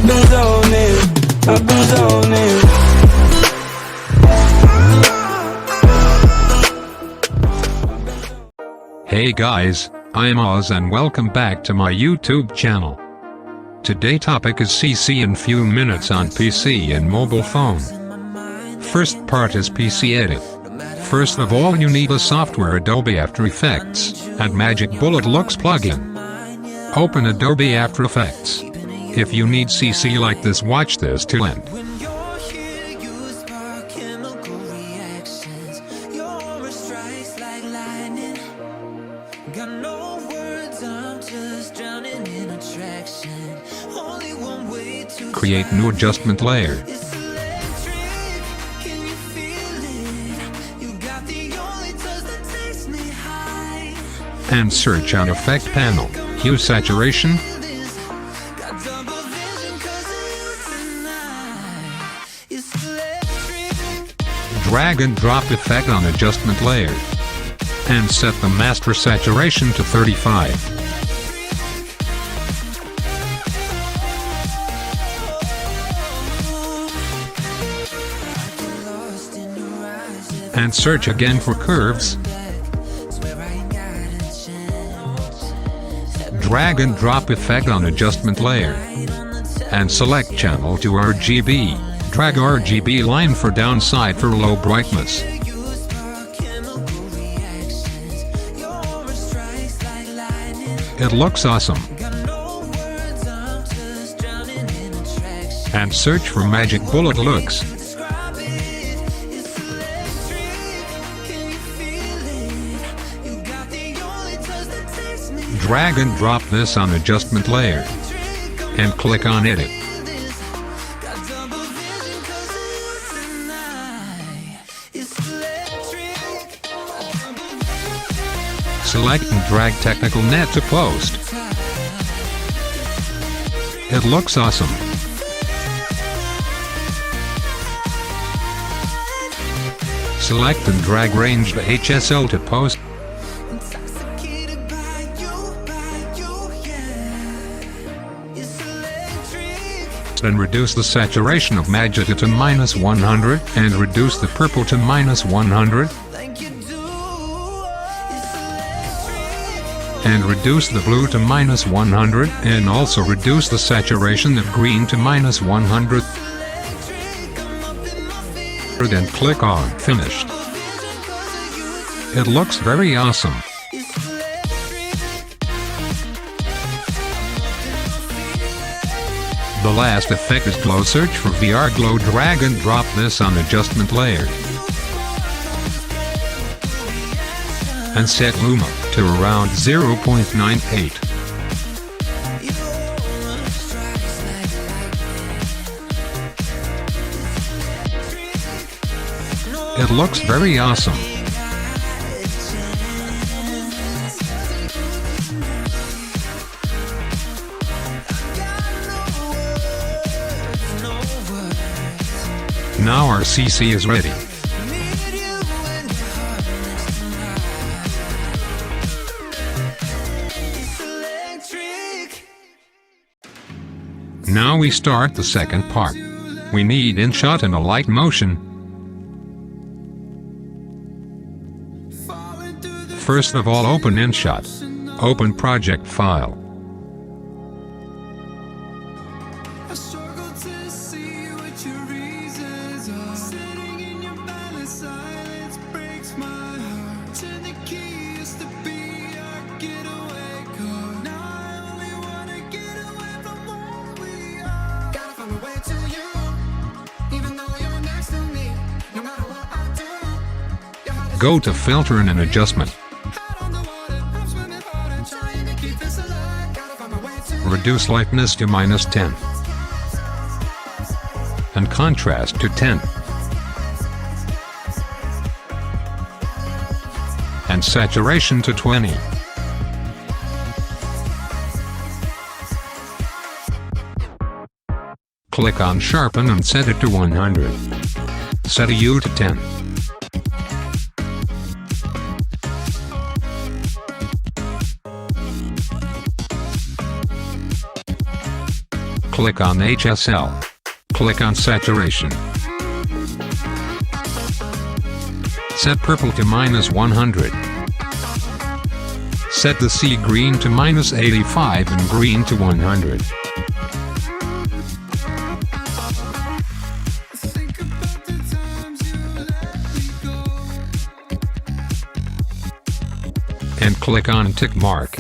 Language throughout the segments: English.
I've been zoning, I've been zoning. Hey guys, I'm Oz and welcome back to my YouTube channel. Today topic is CC in few minutes on PC and mobile phone. First part is PC edit. First of all you need a software Adobe After Effects and Magic Bullet Looks plugin. Open Adobe After Effects. If you need CC like this, watch this till end. Create new adjustment layer. And search on Effect panel, Hue Saturation. Drag and drop effect on adjustment layer. And set the master saturation to 35. And search again for curves. Drag and drop effect on adjustment layer. And select channel to RGB. Drag RGB line for downside for low brightness. It looks awesome. And search for Magic Bullet Looks. Drag and drop this on adjustment layer. And click on Edit. Select and drag Technical Net to post. It looks awesome. Select and drag Range the HSL to post. And reduce the saturation of magenta to -100 and reduce the purple to -100 and reduce the blue to -100 and also reduce the saturation of green to -100. Then click on Finished. It looks very awesome. The last effect is Glow. Search for VR Glow. Drag and drop this on adjustment layer. And set Luma to around 0.98. It looks very awesome. Now our CC is ready. Now we start the second part. We need InShot and a light motion. First of all, open InShot. Open project file. Go to Filter and Adjustment. Reduce lightness to -10. And contrast to 10. And saturation to 20. Click on Sharpen and set it to 100. Set a hue to 10. Click on HSL. Click on saturation. Set purple to -100. Set the sea green to -85 and green to 100. And click on tick mark.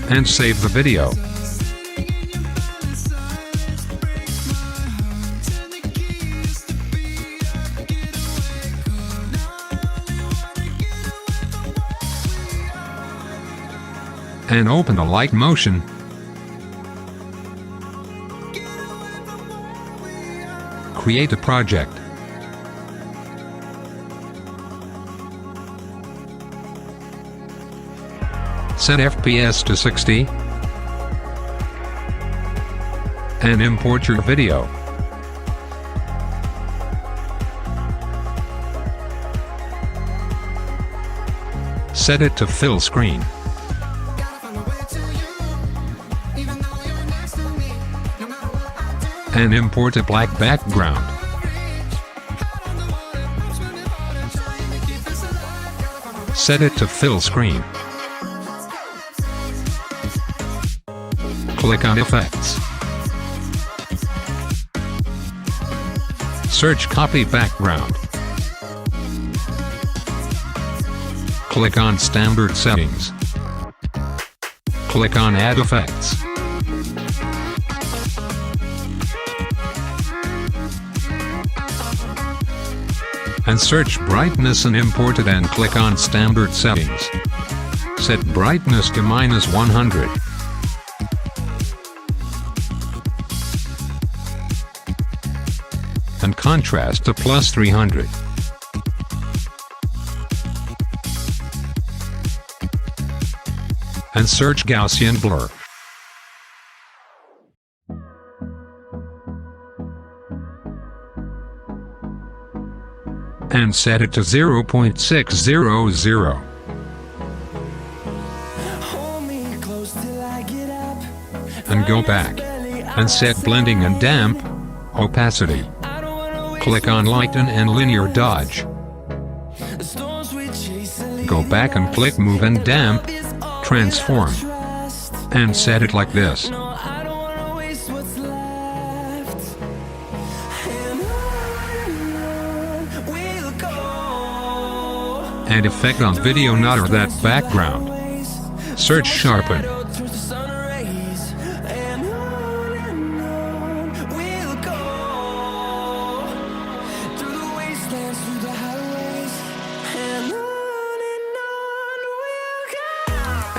And save the video. And open the light motion. Create a project. Set FPS to 60. And import your video. Set it to fill screen. And import a black background. Set it to fill screen. Click on Effects. Search Copy Background. Click on Standard Settings. Click on Add Effects. And search Brightness and import it and click on Standard Settings. Set Brightness to -100. And contrast to +300. And search Gaussian blur. And set it to 0.600. And go back. And set blending and damp opacity. Click on Lighten and Linear Dodge. Go back and click Move and Damp, Transform. And set it like this. And effect on video not or that background. Search Sharpen.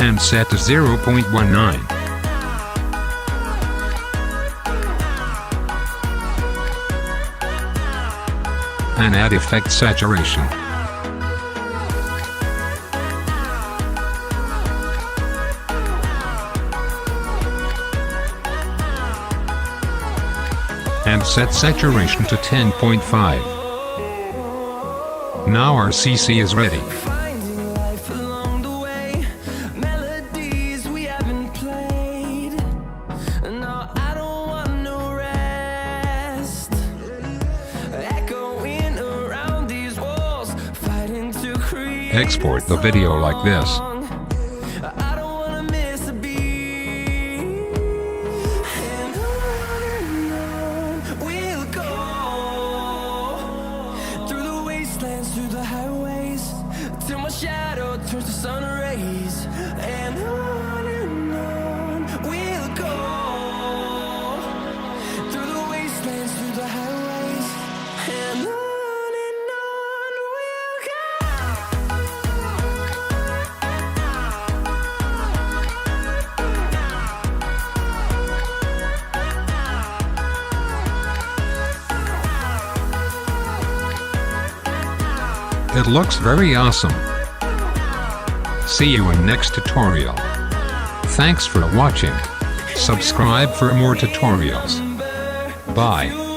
And set to 0.19. And add effect saturation. And set saturation to 10.5. Now our CC is ready. Export the video like this. It looks very awesome. See you in next tutorial. Thanks for watching. Subscribe for more tutorials. Bye.